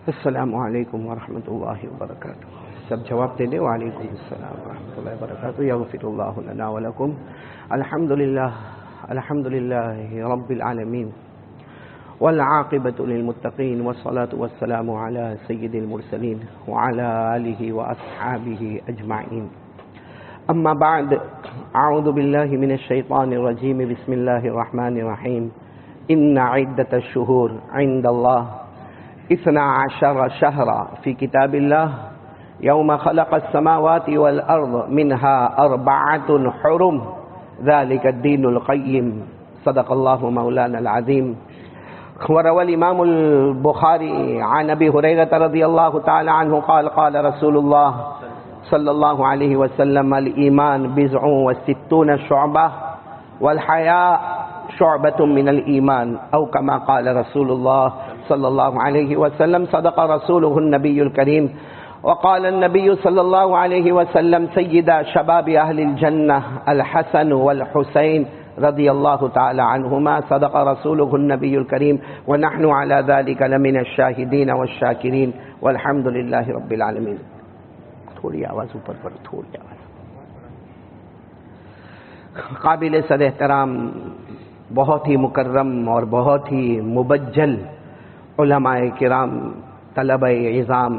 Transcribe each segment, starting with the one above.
السلام علیکم ورحمۃ اللہ وبرکاتہ. سب جواب دے دیں. وعلیکم السلام ورحمۃ اللہ وبرکاتہ. یغفر اللہ لنا ولکم. الحمد للہ رب العالمین والعاقبۃ للمتقین والصلاة والسلام علی سید المرسلین وعلی آلہ واصحابہ اجمعین. اما بعد، اعوذ باللہ من الشیطان الرجیم. بسم اللہ الرحمن الرحیم. ان عدۃ الشہور عند اللہ 12 شهرا في كتاب الله يوم خلق السماوات والأرض منها 4 حرم ذلك الدين القيم. صدق الله مولانا العظيم. وروى الإمام البخاري عن أبي هريرة رضي الله تعالى عنه قال قال رسول الله صلى الله عليه وسلم الإيمان 60 شعبة والحياء شعبة من الإيمان أو كما قال رسول الله صلى الله عليه وسلم. صدق رسوله النبي الكريم. وقال النبي صلى الله عليه وسلم سيد شباب أهل الجنة الحسن والحسين رضي الله تعالى عنهما. صدق رسوله النبي الكريم ونحن على ذلك لمن الشاهدين والشاكرين والحمد لله رب العالمين. تھوڑی آواز اوپر کرو، تھوڑی آواز. قابل صد احترام، بہت ہی مکرم اور بہت ہی مبجل علماء کرام، طلبہ عظام،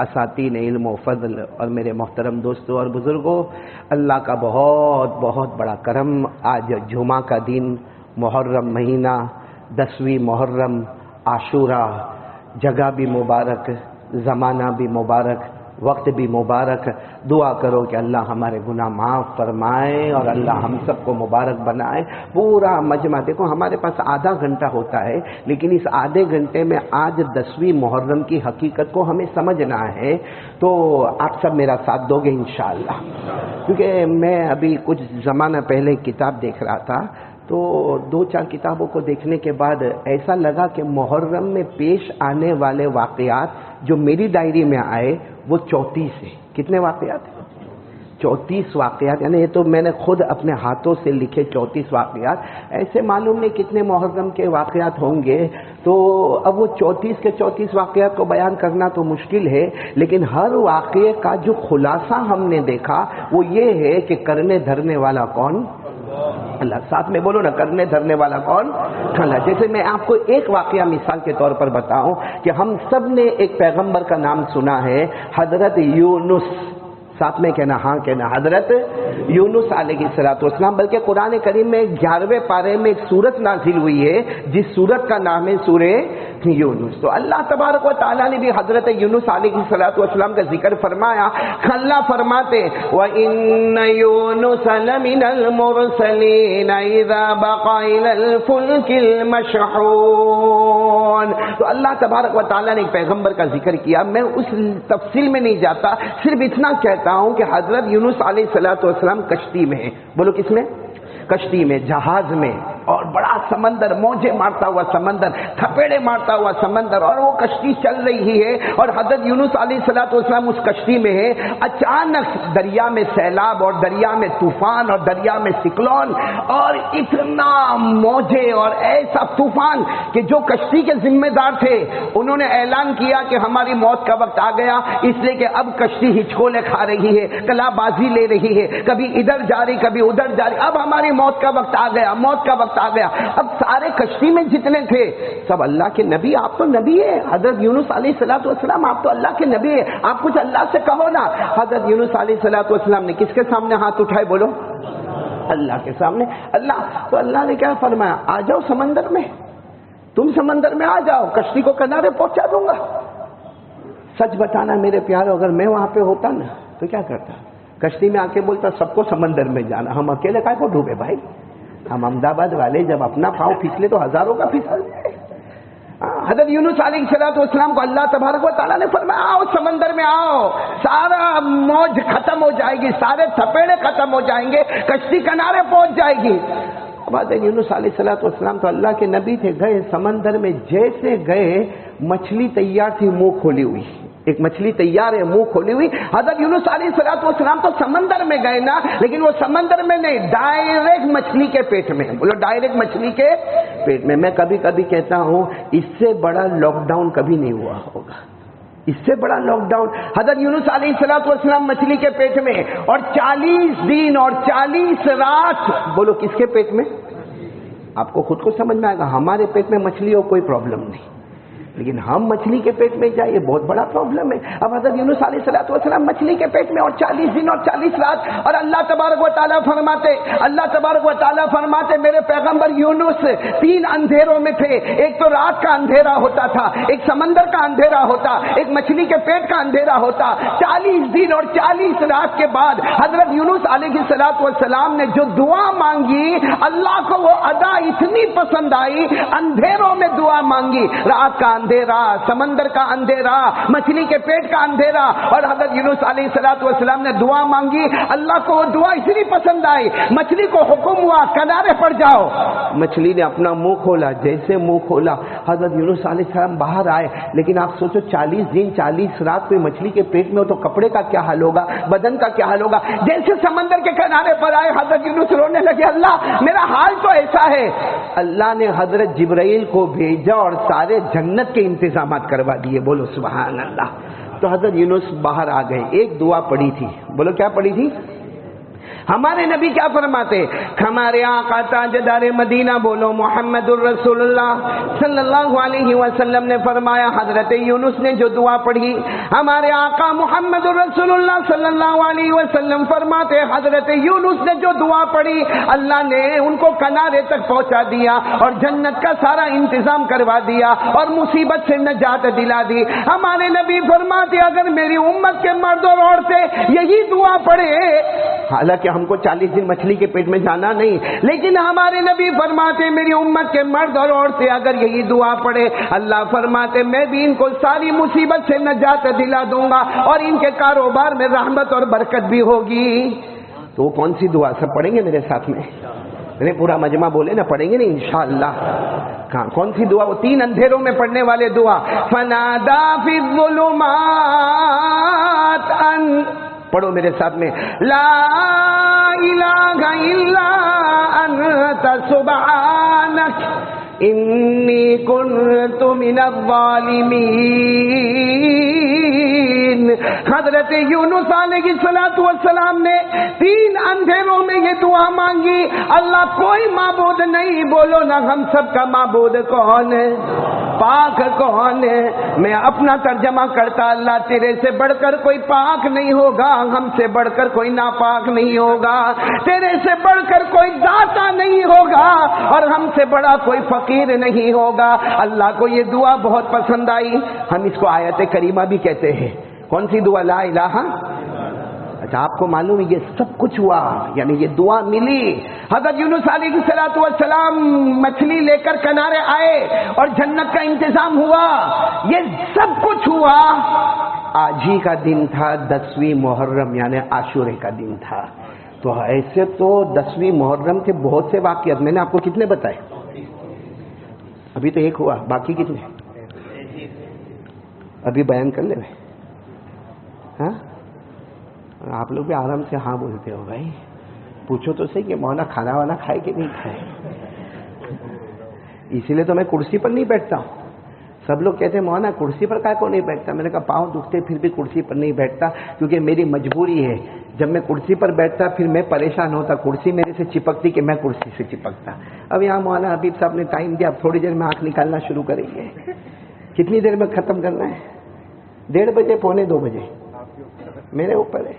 اساتین علم و فضل اور میرے محترم دوستوں اور بزرگوں، اللہ کا بہت بہت بڑا کرم. آج جمعہ کا دن، محرم مہینہ، 10ویں محرم، عاشورہ، جگہ بھی مبارک، زمانہ بھی مبارک، وقت بھی مبارک. دعا کرو کہ اللہ ہمارے گناہ معاف فرمائے اور اللہ ہم سب کو مبارک بنائے. پورا مجمع دیکھو، ہمارے پاس آدھا گھنٹہ ہوتا ہے، لیکن اس آدھے گھنٹے میں آج 10ویں محرم کی حقیقت کو ہمیں سمجھنا ہے. تو آپ سب میرا ساتھ دو گے انشاءاللہ. کیونکہ میں ابھی کچھ زمانہ پہلے کتاب دیکھ رہا تھا، تو 2-4 کتابوں کو دیکھنے کے بعد ایسا لگا کہ محرم میں پیش آنے والے واقعات جو میری ڈائری میں آئے وہ 34 ہیں. کتنے واقعات ہیں؟ 34 واقعات. یعنی یہ تو میں نے خود اپنے ہاتھوں سے لکھے 34 واقعات. ایسے معلوم نہیں کتنے محرم کے واقعات ہوں گے. تو اب وہ 34 کے 34 واقعات کو بیان کرنا تو مشکل ہے، لیکن ہر واقعے کا جو خلاصہ ہم نے دیکھا وہ یہ ہے کہ کرنے دھرنے والا کون؟ اللہ. ساتھ میں بولو نا، کرنے دھرنے والا کون؟ اللہ. جیسے میں آپ کو ایک واقعہ مثال کے طور پر بتاؤں کہ ہم سب نے ایک پیغمبر کا نام سنا ہے، حضرت یونس. ساتھ میں کہنا، ہاں کہنا، حضرت یونس علیہ السلام. بلکہ قرآن کریم میں 11ویں پارے میں ایک سورت نازل ہوئی ہے جس سورت کا نام ہے سورہ یونس. تو اللہ تبارک و تعالیٰ نے بھی حضرت یونس علیہ السلام کا ذکر فرمایا. اللہ فرماتے وَإِنَّ يُونُسَ لَمِنَ الْمُرْسَلِينَ إِذَا بَقَى إِلَى الْفُلْكِ الْمَشْحُونِ. تو اللہ تبارک و تعالیٰ نے ایک پیغمبر کا ذکر کیا. میں اس تفصیل میں نہیں جاتا، صرف اتنا کہتا ہوں کہ حضرت یونس علیہ السلام کشتی میں ہیں. بولو کس میں؟ کشتی میں، جہاز میں، اور بڑا سمندر، موجیں مارتا ہوا سمندر، تھپیڑے مارتا ہوا سمندر، اور وہ کشتی چل رہی ہے اور حضرت یونس علیہ السلام اس کشتی میں ہے. اچانک دریا میں سیلاب اور دریا میں طوفان اور دریا میں سکلون اور اتنا موجیں اور ایسا طوفان کہ جو کشتی کے ذمہ دار تھے انہوں نے اعلان کیا کہ ہماری موت کا وقت آ گیا، اس لیے کہ اب کشتی ہچکولے کھا رہی ہے، کلا بازی لے رہی ہے، کبھی ادھر جا رہی کبھی ادھر جا رہی، اب ہماری موت کا وقت آ گیا، موت کا وقت آ گیا. اب سارے کشتی میں جتنے تھے سب اللہ کے نبی. آپ تو نبی ہے حضرت یونس علیہ السلام، آپ تو اللہ کے نبی ہے، آپ کچھ اللہ سے کہو نا. حضرت یونس علیہ السلام نے کس کے سامنے ہاتھ اٹھائے؟ بولو اللہ کے سامنے. اللہ تو اللہ نے کیا فرمایا؟ آ جاؤ سمندر میں، تم سمندر میں آ جاؤ، کشتی کو کنارے پہنچا دوں گا. سچ بتانا میرے پیارو، اگر میں وہاں پہ ہوتا نا تو کیا کرتا؟ کشتی میں آ کے بولتا سب کو سمندر میں جانا، ہم اکیلے کائے کو ڈوبے بھائی؟ ہم احمدآباد والے جب اپنا پاؤں پھسلے تو ہزاروں کا پھسل جائے. حضرت یونس علیہ السلام کو اللہ تبارک و تعالیٰ نے فرمایا آؤ سمندر میں آؤ، سارا موج ختم ہو جائے گی، سارے تھپیڑے ختم ہو جائیں گے، کشتی کنارے پہنچ جائے گی. اب حضرت یونس علیہ السلام تو اللہ کے نبی تھے، گئے سمندر میں. جیسے گئے مچھلی تیار تھی، منہ کھولی ہوئی. ایک مچھلی تیار ہے منہ کھولی ہوئی. حضرت یونس علیہ السلام تو سمندر میں گئے نا، لیکن وہ سمندر میں نہیں، ڈائریکٹ مچھلی کے پیٹ میں. بولو ڈائریکٹ مچھلی کے پیٹ میں. میں کبھی کبھی کہتا ہوں اس سے بڑا لاک ڈاؤن کبھی نہیں ہوا ہوگا. اس سے بڑا لاک ڈاؤن. حضرت یونس علیہ السلام مچھلی کے پیٹ میں اور 40 دن اور 40 رات. بولو کس کے پیٹ میں؟ آپ کو خود کو سمجھ میں آئے گا. ہمارے پیٹ میں مچھلی ہو کوئی پرابلم نہیں, لیکن ہم مچھلی کے پیٹ میں جائیں, یہ بہت بڑا پرابلم ہے. اب حضرت یونس علیہ السلام مچھلی کے پیٹ میں اور 40 دن اور 40 رات, اور اللہ تبارک و تعالیٰ فرماتے میرے پیغمبر یونس 3 اندھیروں میں تھے. ایک تو رات کا اندھیرا ہوتا تھا, ایک سمندر کا اندھیرا ہوتا, ایک مچھلی کے پیٹ کا اندھیرا ہوتا. 40 دن اور 40 رات کے بعد حضرت یونس علیہ السلام نے جو دعا مانگی, اللہ کو وہ ادا اتنی پسند آئی. اندھیروں میں دعا مانگی, رات کا اندھیرا, سمندر کا اندھیرا, مچھلی کے پیٹ کا اندھیرا, اور حضرت یونس علیہ السلام نے دعا مانگی. اللہ کو وہ دعا اتنی پسند آئی, مچھلی کو حکم ہوا کنارے پر جاؤ. مچھلی نے اپنا منہ کھولا, جیسے منہ کھولا حضرت یونس علیہ السلام باہر آئے. لیکن آپ سوچو 40 دن 40 رات کوئی مچھلی کے پیٹ میں ہو تو کپڑے کا کیا حال ہوگا, بدن کا کیا حال ہوگا. جیسے سمندر کے کنارے پر آئے حضرت یونس رونے لگے, اللہ میرا حال تو ایسا ہے. اللہ نے حضرت جبرائیل کو بھیجا اور سارے جنت کے انتظامات کروا دیے. بولو سبحان اللہ. تو حضرت یونس باہر آ گئے. ایک دعا پڑھی تھی, بولو کیا پڑھی تھی؟ ہمارے نبی کیا فرماتے؟ ہمارے آقا تاجدار مدینہ بولو محمد الرسول اللہ صلی اللہ علیہ وسلم نے فرمایا, حضرت یونس نے جو دعا پڑھی, ہمارے آقا محمد الرسول اللہ صلی اللہ علیہ وسلم فرماتے حضرت یونس نے جو دعا پڑھی اللہ نے ان کو کنارے تک پہنچا دیا اور جنت کا سارا انتظام کروا دیا اور مصیبت سے نجات دلا دی. ہمارے نبی فرماتے اگر میری امت کے مرد اور عورتیں یہی دعا پڑھے, حالانکہ ہم کو 40 دن مچھلی کے پیٹ میں جانا نہیں, لیکن ہمارے نبی فرماتے میری امت کے مرد اور عورتیں اگر یہی دعا پڑھے, اللہ فرماتے میں بھی ان کو ساری مصیبت سے نجات دلا دوں گا اور ان کے کاروبار میں رحمت اور برکت بھی ہوگی. تو وہ کون سی دعا؟ سب پڑھیں گے میرے ساتھ میں؟ میرے پورا مجمع بولے نا, پڑھیں گے نا انشاءاللہ. کون سی دعا؟ وہ 3 اندھیروں میں پڑھنے والے دعا. فنادا فی الظلمات ان, پڑھو میرے ساتھ میں, لا الہ الا انت سبحانک انی کنت من الظالمین. حضرت یونس علیہ السلام نے 3 اندھیروں میں یہ دعا مانگی, اللہ کوئی معبود نہیں, بولو نا ہم سب کا معبود کون ہے؟ پاک کون ہے؟ میں اپنا ترجمہ کرتا, اللہ تیرے سے بڑھ کر کوئی پاک نہیں ہوگا, ہم سے بڑھ کر کوئی ناپاک نہیں ہوگا, تیرے سے بڑھ کر کوئی داتا نہیں ہوگا اور ہم سے بڑا کوئی فقیر نہیں ہوگا. اللہ کو یہ دعا بہت پسند آئی. ہم اس کو آیت کریمہ بھی کہتے ہیں. کون سی دعا؟ لا الہ. اچھا آپ کو معلوم ہے یہ سب کچھ ہوا, یعنی یہ دعا ملی. حضرت یونس علیہ السلام مچھلی لے کر کنارے آئے اور جنت کا انتظام ہوا, یہ سب کچھ ہوا. آج ہی کا دن تھا 10ویں محرم, یعنی عاشورے کا دن تھا. تو ایسے تو 10ویں محرم کے بہت سے واقعات, میں نے آپ کو کتنے بتائے؟ ابھی تو ایک ہوا, باقی کتنے ابھی بیان کر لے. ہاں آپ لوگ بھی آرام سے ہاں بولتے ہو بھائی. پوچھو تو صحیح کہ مولانا کھانا وانا کھائے کہ نہیں کھائے. اسی لیے تو میں کرسی پر نہیں بیٹھتا ہوں. سب لوگ کہتے ہیں مولانا کرسی پر کائے کو نہیں بیٹھتا. میں نے کہا پاؤں دکھتے پھر بھی کرسی پر نہیں بیٹھتا, کیونکہ میری مجبوری ہے. جب میں کرسی پر بیٹھتا پھر میں پریشان ہوتا, کرسی میرے سے چپکتی کہ میں کرسی سے چپکتا. اب یہاں مولانا حبیب صاحب نے ٹائم دیا, اب تھوڑی دیر میں آنکھ نکالنا شروع کریں گے. کتنی دیر میں ختم کرنا ہے؟ 1:30 بجے, 1:45 بجے, میرے اوپر ہے.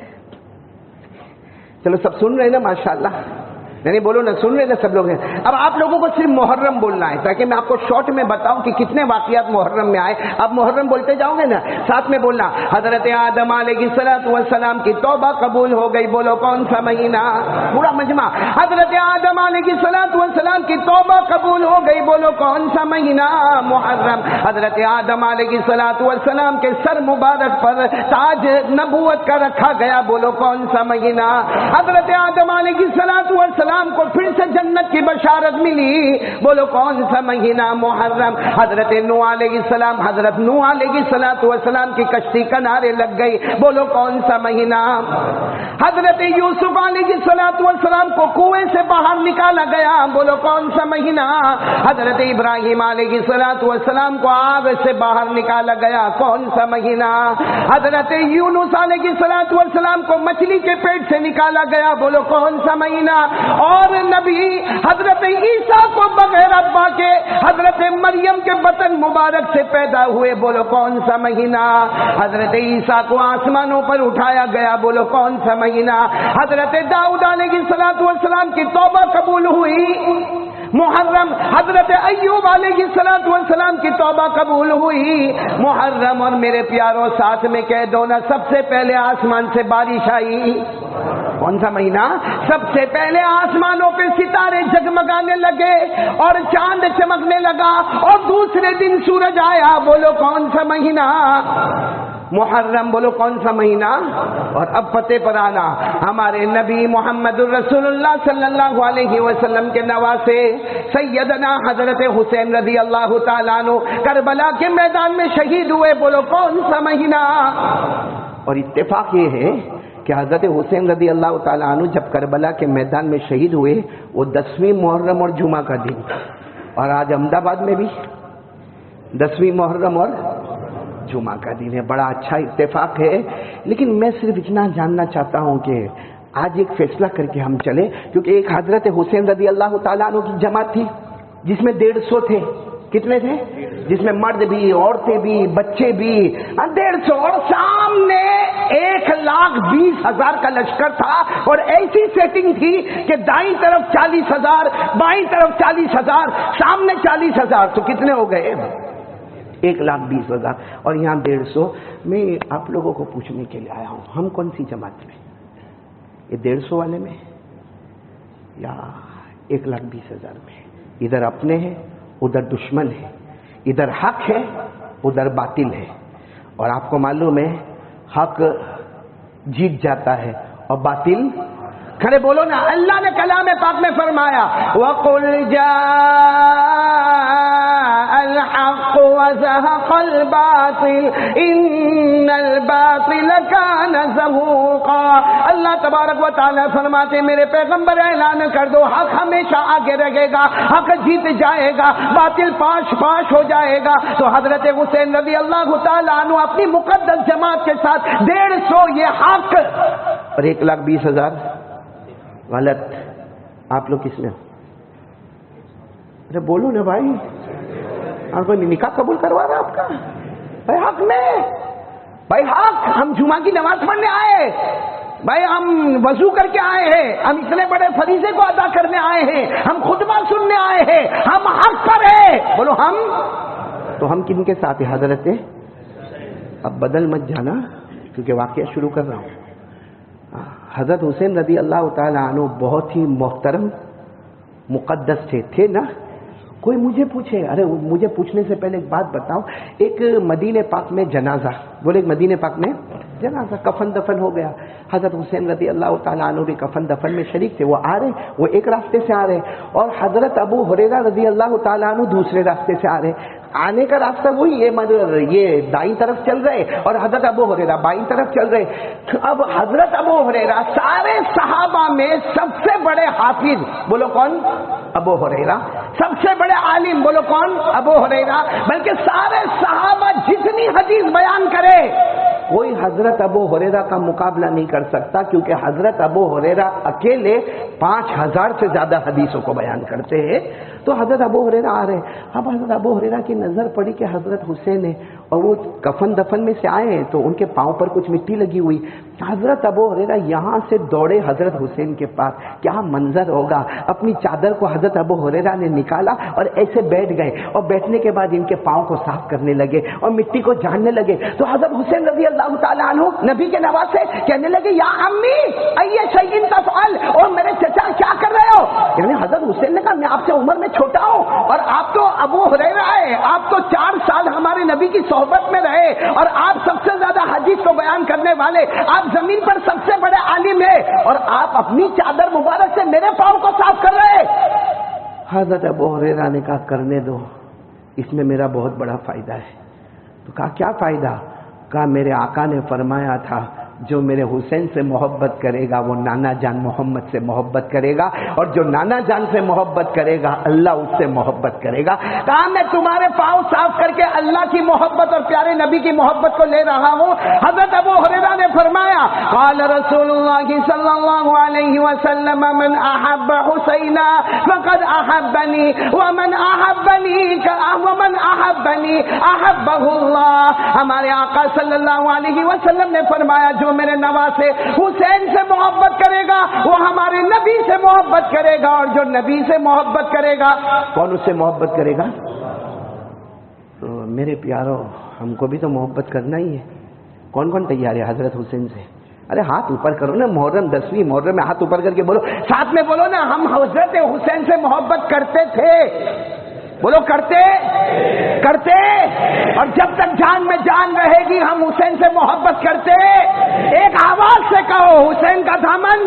چلو سب سن رہے ہیں نا ماشاءاللہ؟ نہیں بولو نا, سن رہے نا سب لوگ ہیں. اب آپ لوگوں کو صرف محرم بولنا ہے تاکہ میں آپ کو شارٹ میں بتاؤں کہ کتنے واقعات محرم میں آئے. آپ محرم بولتے جاؤ گے نا, ساتھ میں بولنا. حضرت آدم علیہ السلام کی توبہ قبول ہو گئی, بولو کون سا مہینہ؟ پورا مجمع. حضرت آدم علیہ السلام کی توبہ قبول ہو گئی, بولو کون سا مہینہ؟ محرم. حضرت آدم علیہ السلام کے سر مبارک پر تاج نبوت کا رکھا گیا, بولو کون سا مہینہ؟ حضرت آدم علیہ السلام کو پھر سے جنت کی بشارت ملی, بولو کون سا مہینہ؟ محرم. حضرت نوح علیہ السلام, حضرت نوح علیہ السلام کی کشتی کنارے لگ گئی, بولو کون سا مہینہ؟ حضرت یوسف علیہ السلام کو کنویں سے باہر نکالا گیا، بولو کون سا مہینہ؟ حضرت ابراہیم علیہ السلام کو آگ سے باہر نکالا گیا، کون سا مہینہ؟ حضرت یونس علیہ السلام کو مچھلی کے پیٹ سے نکالا گیا، بولو کون سا مہینہ؟ اور نبی حضرت عیسیٰ کو بغیر ابا کے حضرت مریم کے بطن مبارک سے پیدا ہوئے، بولو کون سا مہینہ؟ حضرت عیسیٰ کو آسمانوں پر اٹھایا گیا، بولو کون سا مہینہ؟ حضرت داؤد علیہ السلام کی توبہ قبول ہوئی، محرم۔ حضرت ایوب علیہ السلام کی توبہ قبول ہوئی، محرم۔ اور میرے پیاروں ساتھ میں کہہ دو نا، سب سے پہلے آسمان سے بارش آئی، کون سا مہینہ؟ سب سے پہلے آسمانوں پہ ستارے جگمگانے لگے اور چاند چمکنے لگا، اور دوسرے دن سورج آیا، بولو کون سا مہینہ؟ محرم۔ بولو کون سا مہینہ؟ اور اب فتح پر آنا، ہمارے نبی محمد الرسول اللہ صلی اللہ علیہ وسلم کے نواسے سیدنا حضرت حسین رضی اللہ تعالیٰ عنہ کربلا کے میدان میں شہید ہوئے، بولو کون سا مہینہ؟ اور اتفاق یہ ہے کہ حضرت حسین رضی اللہ تعالیٰ عنہ جب کربلا کے میدان میں شہید ہوئے وہ 10ویں محرم اور جمعہ کا دن، اور آج احمد آباد میں بھی 10ویں محرم اور جمعہ کا دن ہے۔ بڑا اچھا اتفاق ہے، لیکن میں صرف اتنا جاننا چاہتا ہوں کہ آج ایک فیصلہ کر کے ہم چلے، کیونکہ ایک حضرت حسین رضی اللہ تعالیٰ عنہ کی جماعت تھی جس میں 150 تھے، کتنے تھے؟ جس میں مرد بھی، عورتیں بھی، بچے بھی، 150، اور سامنے 1,20,000 کا لشکر تھا، اور ایسی سیٹنگ تھی کہ دائیں طرف 40,000، بائیں طرف 40,000، سامنے 40,000، تو کتنے ہو گئے؟ 1,20,000، اور یہاں 150۔ میں آپ لوگوں کو پوچھنے کے لیے آیا ہوں، ہم کون سی جماعت میں؟ یہ 150 والے میں یا 1,20,000 میں؟ ادھر اپنے ہیں، ادھر دشمن ہے، ادھر حق ہے، ادھر باطل ہے، اور آپ کو معلوم ہے حق جیت جاتا ہے اور باطل، کھڑے بولو نا، اللہ نے کلام پاک میں فرمایا وَقُلْ جَاءَ الْحَقُّ وَزَهَقَ الْبَاطِلُ إِنَّ الْبَاطِلَ كَانَ زَهُوقًا۔ اللہ تبارک و تعالیٰ فرماتے میرے پیغمبر اعلان کر دو، حق ہمیشہ آگے رہے گا، حق جیت جائے گا، باطل پاش پاش ہو جائے گا۔ تو حضرت حسین رضی اللہ تعالیٰ عنہ اپنی مقدس جماعت کے ساتھ 150 یہ حق، اور 1,20,000 غلط۔ آپ لوگ کس میں؟ ارے بولو نا بھائی، آپ کو نکاح قبول کروا رہا آپ کا بھائی؟ حق میں بھائی، حق۔ ہم جمعہ کی نماز پڑھنے آئے بھائی، ہم وضو کر کے آئے ہیں، ہم اتنے بڑے فریضے کو ادا کرنے آئے ہیں، ہم خطبہ سننے آئے ہیں، ہم حق پر ہیں، بولو ہم۔ تو ہم کن کے ساتھ ہیں؟ حضرت، اب بدل مت جانا کیونکہ واقعہ شروع کر رہا ہوں۔ حضرت حسین رضی اللہ تعالیٰ عنہ بہت ہی محترم مقدس تھے نا؟ کوئی مجھے پوچھے، ارے مجھے پوچھنے سے پہلے ایک بات بتاؤ، ایک مدینہ پاک میں جنازہ، بولے ایک مدینہ پاک میں جنازہ، کفن دفن ہو گیا، حضرت حسین رضی اللہ تعالیٰ عنہ بھی کفن دفن میں شریک تھے، وہ آ رہے، وہ ایک راستے سے آ رہے، اور حضرت ابو ہریرہ رضی اللہ تعالیٰ عنہ دوسرے راستے سے آ رہے۔ آنے کا راستہ وہی، یہ دائیں طرف چل رہے اور حضرت ابو ہریرہ بائیں طرف چل رہے۔ اب حضرت ابو ہریرہ سارے صحابہ میں سب سے بڑے حافظ، بولو کون؟ ابو ہریرہ۔ سب سے بڑے عالم، بولو کون؟ ابو ہریرہ۔ بلکہ سارے صحابہ جتنی حدیث بیان کرے کوئی حضرت ابو ہریرہ کا مقابلہ نہیں کر سکتا، کیونکہ حضرت ابو ہریرہ اکیلے 5,000 سے زیادہ حدیثوں کو بیان کرتے ہیں۔ تو حضرت ابو ہریرہ آ رہے، اب حضرت ابو ہریرہ کی نظر پڑی کہ حضرت حسین ہے، اور وہ کفن دفن میں سے آئے ہیں تو ان کے پاؤں پر کچھ مٹی لگی ہوئی۔ حضرت ابو ہریرہ یہاں سے دوڑے حضرت حسین کے پاس، کیا منظر ہوگا، اپنی چادر کو حضرت ابو ہریرہ نے نکالا اور ایسے بیٹھ گئے، اور بیٹھنے کے بعد ان کے پاؤں کو صاف کرنے لگے اور مٹی کو جھاڑنے لگے۔ تو حضرت حسین رضی اللہ تعالیٰ عنہ نبی کے نواسے کہنے لگے یا امی ای شیء تفعل، اور میرے چچا کیا کر رہے ہو؟ یعنی حضرت حسین نے کہا میں آپ سے عمر میں چھوٹا ہوں، اور آپ تو ابو ہریرہ ہے، آپ تو 4 سال ہمارے نبی کی صحبت میں رہے، اور آپ سب سے زیادہ حدیث کو بیان کرنے والے، آپ زمین پر سب سے بڑے عالم ہیں، اور آپ اپنی چادر مبارک سے میرے پاؤں کو صاف کر رہے۔ حضرت ابو ہریرہ نے کہا کرنے دو، اس میں میرا بہت بڑا فائدہ ہے۔ تو کہا کیا فائدہ؟ کہا میرے آقا نے فرمایا تھا جو میرے حسین سے محبت کرے گا وہ نانا جان محمد سے محبت کرے گا، اور جو نانا جان سے محبت کرے گا اللہ اس سے محبت کرے گا۔ کہا میں تمہارے پاؤں صاف کر کے اللہ کی محبت اور پیارے نبی کی محبت کو لے رہا ہوں۔ حضرت ابو ہریرہ نے فرمایا قال رسول اللہ صلی اللہ علیہ وسلم من احب حسینا فقد احبنی ومن احبنی احبہ اللہ۔ ہمارے آقا صلی اللہ علیہ وسلم نے فرمایا جو میرے نواسے حسین سے محبت کرے گا وہ ہمارے نبی سے محبت کرے گا، اور جو نبی سے محبت کرے گا کون اس سے محبت کرے گا؟ تو میرے پیارو ہم کو بھی تو محبت کرنا ہی ہے۔ کون کون تیار ہے حضرت حسین سے؟ ارے ہاتھ اوپر کرو نا، محرم 10ویں محرم میں ہاتھ اوپر کر کے بولو، ساتھ میں بولو نا ہم حضرت حسین سے محبت کرتے تھے، بولو کرتے اور جب تک جان میں جان رہے گی ہم حسین سے محبت کرتے۔ ایک آواز سے کہو حسین کا دامن۔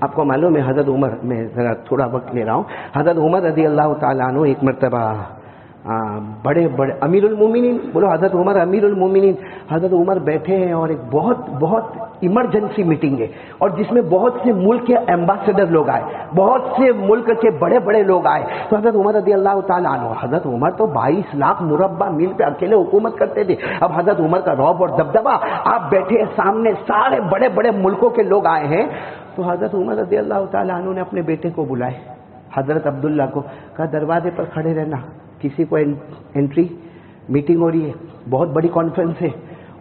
آپ کو معلوم ہے حضرت عمر، میں ذرا تھوڑا وقت لے رہا ہوں، حضرت عمر رضی اللہ تعالیٰ عنہ ایک مرتبہ بڑے امیر المومنین، بولو حضرت عمر امیر المومنین، حضرت عمر بیٹھے ہیں اور ایک بہت ایمرجنسی میٹنگ ہے، اور جس میں بہت سے ملک کے ایمبیسڈر لوگ آئے، بہت سے ملک کے بڑے لوگ آئے۔ تو حضرت عمر رضی اللہ تعالیٰ عنہ، حضرت عمر تو 22 لاکھ مربع میل پہ اکیلے حکومت کرتے تھے، اب حضرت عمر کا رعب اور دبدبہ، آپ بیٹھے سامنے سارے بڑے ملکوں کے لوگ آئے ہیں۔ تو حضرت عمر رضی اللہ تعالیٰ عنہ نے اپنے بیٹے کو بلائے، حضرت عبداللہ کو، کہا دروازے پر کھڑے رہنا، کسی کو انٹری، میٹنگ ہو رہی ہے، بہت بڑی کانفرنس ہے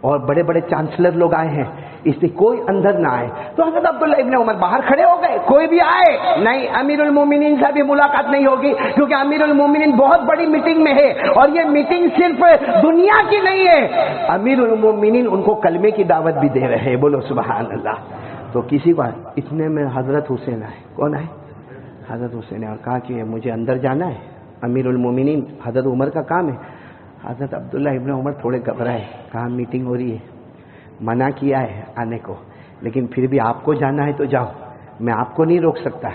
اور بڑے چانسلر لوگ آئے ہیں، اس لیے کوئی اندر نہ آئے۔ تو حضرت عبداللہ ابن عمر باہر کھڑے ہو گئے، کوئی بھی آئے نہیں، امیر المومنین سے بھی ملاقات نہیں ہوگی، کیونکہ امیر المومنین بہت بڑی میٹنگ میں ہے، اور یہ میٹنگ صرف دنیا کی نہیں ہے، امیر المومنین ان کو کلمے کی دعوت بھی دے رہے ہیں، بولو سبحان اللہ۔ تو کسی کو اتنے میں حضرت حسین آئے، کون آئے؟ حضرت حسین نے، اور کہا کہ مجھے اندر جانا ہے، امیر المومنین حضرت عمر کا کام ہے۔ حضرت عبداللہ ابن عمر تھوڑے گھبرائے، کہا میٹنگ ہو رہی ہے، منع کیا ہے آنے کو، لیکن پھر بھی آپ کو جانا ہے تو جاؤ، میں آپ کو نہیں روک سکتا،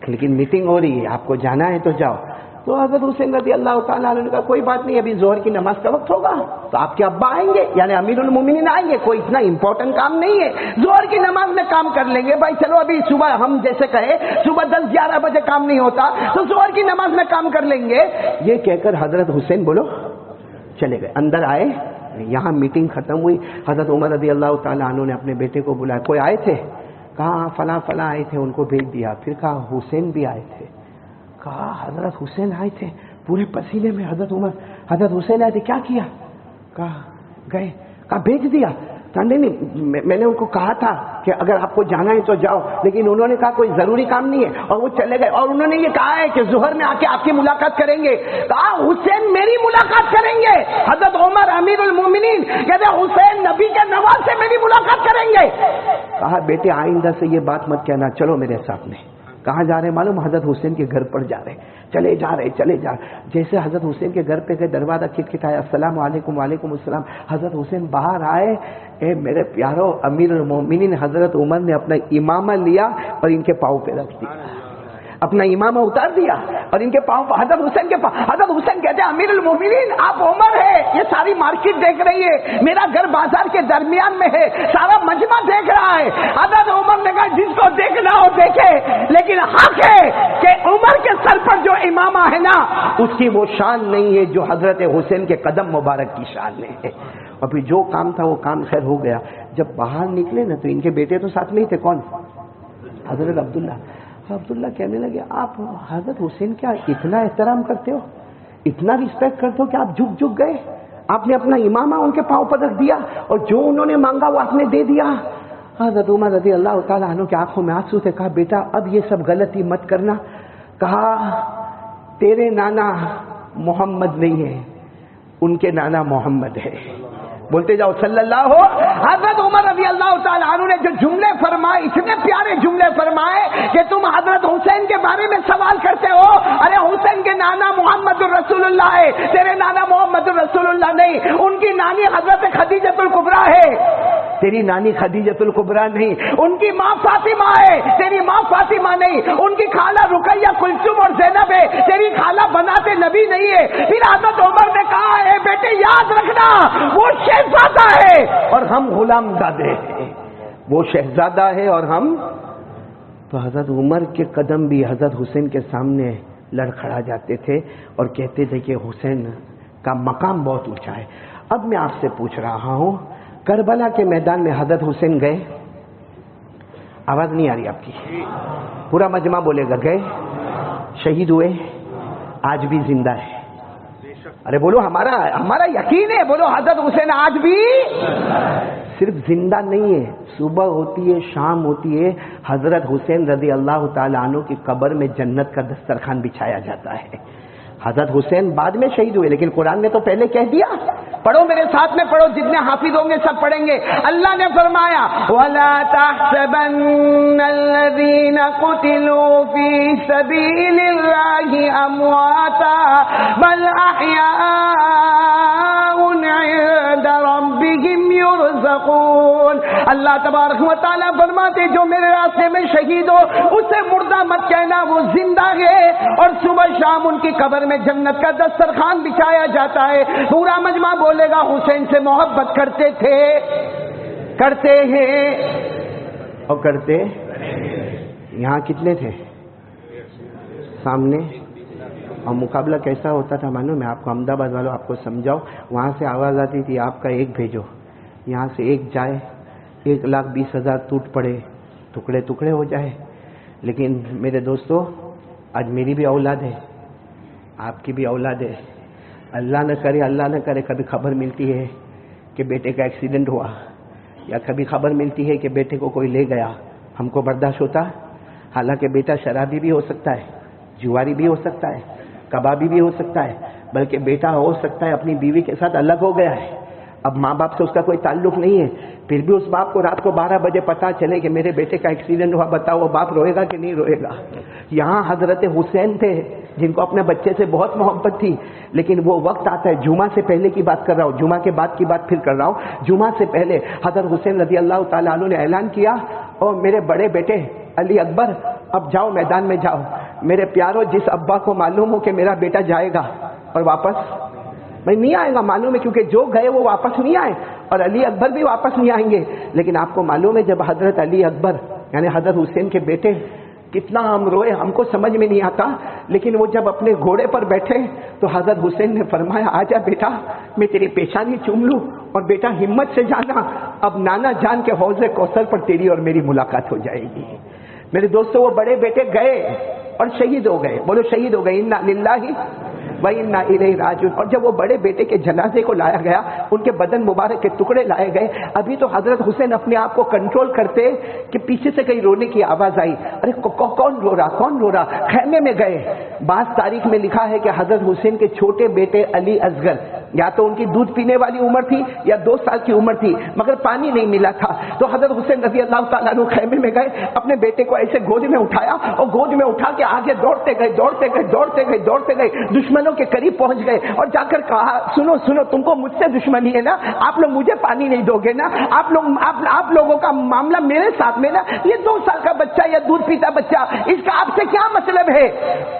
لیکن میٹنگ ہو رہی ہے، آپ کو جانا ہے تو جاؤ۔ تو حضرت حسین رضی اللہ تعالیٰ عنہ نے کہا کوئی بات نہیں، ابھی ظہر کی نماز کا وقت ہوگا تو آپ کے ابا آئیں گے، یعنی امیر المومنین آئیں گے، کوئی اتنا امپورٹنٹ کام نہیں ہے، ظہر کی نماز میں کام کر لیں گے، بھائی چلو ابھی صبح ہم جیسے کہے صبح 10-11 بجے کام نہیں ہوتا تو ظہر کی نماز میں کام کر لیں گے۔ یہ کہہ کر حضرت حسین بولو چلے گئے، اندر آئے، یہاں میٹنگ ختم ہوئی، حضرت عمر رضی اللہ تعالیٰ عنہ نے اپنے بیٹے کو بلایا، کوئی آئے تھے؟ کہا فلاں آئے تھے، ان کو بھیج دیا۔ پھر کہا حسین بھی آئے تھے، کہا حضرت حسین آئے تھے، پورے پسینے میں حضرت عمر، حضرت حسین آئے تھے، کیا کیا؟ کہا گئے، کہا بھیج دیا۔ نہیں، میں نے ان کو کہا تھا کہ اگر آپ کو جانا ہے تو جاؤ، لیکن انہوں نے کہا کوئی ضروری کام نہیں ہے، اور وہ چلے گئے، اور انہوں نے یہ کہا ہے کہ ظہر میں آ کے آپ کی ملاقات کریں گے۔ کہا حسین میری ملاقات کریں گے، حضرت عمر امیر المومنین کہتے حسین نبی کے نواز سے میری ملاقات کریں گے۔ کہا بیٹے آئندہ سے یہ بات مت کہنا، چلو میرے ساتھ میں۔ کہاں جا رہے معلوم؟ حضرت حسین کے گھر پر جا رہے، چلے جا رہے۔ جیسے حضرت حسین کے گھر پہ گئے، دروازہ کھٹکھٹایا، السلام علیکم، وعلیکم السلام۔ حضرت حسین باہر آئے، اے میرے پیارو امیر المومنین حضرت عمر نے اپنا امامہ لیا اور ان کے پاؤں پہ رکھ دیا، اپنا امامہ اتار دیا اور ان کے پاؤں پر، حضرت حسین کے پاؤں۔ حضرت حسین کہتے ہیں امیر المومنین آپ عمر ہے، یہ ساری مارکیٹ دیکھ رہی ہے، میرا گھر بازار کے درمیان میں ہے، سارا مجمع دیکھ رہا ہے۔ حضرت عمر نے کہا جس کو دیکھنا ہو دیکھے، لیکن حق ہے کہ عمر کے سر پر جو امامہ ہے نا اس کی وہ شان نہیں ہے جو حضرت حسین کے قدم مبارک کی شان میں ہے۔ اور پھر جو کام تھا وہ کام خیر ہو گیا۔ جب باہر نکلے نا تو ان کے بیٹے تو ساتھ میں ہی تھے، کون؟ حضرت عبداللہ کہنے لگے آپ حضرت حسین کیا اتنا احترام کرتے ہو، اتنا رسپیکٹ کرتے ہو کہ آپ جھک گئے، آپ نے اپنا امامہ ان کے پاؤں پر رکھ دیا اور جو انہوں نے مانگا وہ آپ نے دے دیا۔ حضرت عمر رضی اللہ تعالیٰ عنہ کی آنکھوں میں آنسو تھے، کہا بیٹا اب یہ سب غلطی مت کرنا۔ کہا تیرے نانا محمد نہیں ہے، ان کے نانا محمد ہے، بولتے جاؤ صلی اللہ ہو۔ حضرت عمر رضی اللہ تعالیٰ عنہ نے جو جملے فرمائے، اتنے پیارے جملے فرمائے کہ تم حضرت حسین کے بارے میں سوال کرتے ہو، ارے حسین کے نانا محمد الرسول اللہ ہے، تیرے نانا محمد الرسول اللہ نہیں، ان کی نانی حضرت خدیجۃ الکبریٰ ہے، تیری نانی خدیجۃ الکبریٰ نہیں، ان کی ماں فاطمہ ہے، تیری ماں فاطمہ نہیں، ان کی خالہ رقیہ، کلثوم اور زینب ہے، تیری خالہ بنات نبی نہیں ہے۔ پھر حضرت عمر نے کہا اے بیٹے یاد رکھنا وہ شہزادہ ہے ہے اور ہم غلام زادے ہیں، وہ شہزادہ ہے اور ہم. تو حضرت عمر کے قدم بھی حضرت حسین کے سامنے لڑکھڑا جاتے تھے اور کہتے تھے کہ حسین کا مقام بہت اونچا ہے. اب میں آپ سے پوچھ رہا ہوں، کربلا کے میدان میں حضرت حسین گئے؟ آواز نہیں آ رہی آپ کی، پورا مجمع بولے گا گئے؟ شہید ہوئے؟ آج بھی زندہ ہے؟ ارے بولو، ہمارا یقین ہے، بولو حضرت حسین آج بھی صرف زندہ نہیں ہے، صبح ہوتی ہے، شام ہوتی ہے، حضرت حسین رضی اللہ تعالیٰ عنہ کی قبر میں جنت کا دسترخوان بچھایا جاتا ہے. حضرت حسین بعد میں شہید ہوئے، لیکن قرآن نے تو پہلے کہہ دیا. پڑھو میرے ساتھ میں پڑھو، جتنے حافظ ہوں گے سب پڑھیں گے. اللہ نے فرمایا وَلَا تَحْسَبَنَّ الَّذِينَ قُتِلُوا فِي سَبِيلِ اللَّهِ أَمْوَاتًا بَلْ أَحْيَاءٌ عِندَ رَبِّهِمْ يُرْزَقُونَ. اللہ تبارک و تعالیٰ فرماتے جو میرے راستے میں شہید ہو اسے مردہ مت کہنا، وہ زندہ ہے اور صبح شام ان کی قبر میں جنت کا دسترخوان بچھایا جاتا ہے. پورا مجمع بولے گا حسین سے محبت کرتے تھے، کرتے ہیں اور کرتے. یہاں کتنے تھے سامنے؟ اور مقابلہ کیسا ہوتا تھا معلوم ہے آپ کو؟ احمد آباد والوں آپ کو سمجھاؤ، وہاں سے آواز آتی تھی آپ کا ایک بھیجو، یہاں سے ایک جائے، 1,20,000 ٹوٹ پڑے، ٹکڑے ٹکڑے ہو جائے. لیکن میرے دوستو، آج میری بھی اولاد ہے، آپ کی بھی اولاد ہے. اللہ نہ کرے کبھی خبر ملتی ہے کہ بیٹے کا ایکسیڈنٹ ہوا، یا کبھی خبر ملتی ہے کہ بیٹے کو کوئی لے گیا، ہم کو برداشت ہوتا؟ حالانکہ بیٹا شرابی بھی ہو سکتا ہے، جواری بھی ہو سکتا ہے، کبابی بھی ہو سکتا ہے، بلکہ بیٹا ہو سکتا ہے اپنی بیوی کے ساتھ الگ ہو گیا ہے، اب ماں باپ سے اس کا کوئی تعلق نہیں ہے، پھر بھی اس باپ کو رات کو 12 بجے پتا چلے کہ میرے بیٹے کا ایکسیڈنٹ ہوا، بتاؤ وہ باپ روئے گا کہ نہیں روئے گا؟ یہاں حضرت حسین تھے جن کو اپنے بچے سے بہت محبت تھی، لیکن وہ وقت آتا ہے، جمعہ سے پہلے کی بات کر رہا ہوں، جمعہ کے بعد کی بات پھر کر رہا ہوں. جمعہ سے پہلے حضرت حسین رضی اللہ تعالیٰ عنہ نے اعلان کیا، اور میرے بڑے بیٹے علی اکبر اب جاؤ میدان میں جاؤ. میرے پیاروں، جس ابا کو معلوم ہو کہ میرا بیٹا جائے گا اور واپس نہیں آئے گا، معلوم ہے کیونکہ جو گئے وہ واپس نہیں آئے، اور علی اکبر بھی واپس نہیں آئیں گے. لیکن آپ کو معلوم ہے جب حضرت علی اکبر یعنی حضرت حسین کے بیٹے، کتنا ہم روئے، ہم کو سمجھ میں نہیں آتا، لیکن وہ جب اپنے گھوڑے پر بیٹھے تو حضرت حسین نے فرمایا آجا بیٹا، میں تیری پیشانی چوم لوں، اور بیٹا ہمت سے جانا، اب نانا جان کے حوض کوثر پر تیری اور میری ملاقات ہو جائے گی. میرے دوستو، وہ بڑے بیٹے گئے اور شہید ہو گئے. بولو شہید ہو گئے. انا للہ وَإِنَّا إِلَيْهِ رَاجِعُونَ. اور جب وہ بڑے بیٹے کے جنازے کو لایا گیا، ان کے بدن مبارک کے ٹکڑے لائے گئے، ابھی تو حضرت حسین اپنے آپ کو کنٹرول کرتے کہ پیچھے سے کہیں رونے کی آواز آئی. ارے کون رو رہا؟ خیمے میں گئے. بعض تاریخ میں لکھا ہے کہ حضرت حسین کے چھوٹے بیٹے علی اصغر، یا تو ان کی دودھ پینے والی عمر تھی یا 2 سال کی عمر تھی، مگر پانی نہیں ملا تھا. تو حضرت حسین رضی اللہ تعالیٰ عنہ خیمے میں گئے، اپنے بیٹے کو ایسے گود میں اٹھایا اور گود میں اٹھا کے آگے دوڑتے گئے، دشمنوں کے قریب پہنچ گئے اور جا کر کہا سنو تم کو مجھ سے دشمنی ہے نا، آپ لوگ مجھے پانی نہیں دو گے نا، آپ لوگوں کا معاملہ میرے ساتھ میں نا، یہ 2 سال کا بچہ یا دودھ پیتا بچہ، اس کا آپ سے کیا مطلب ہے؟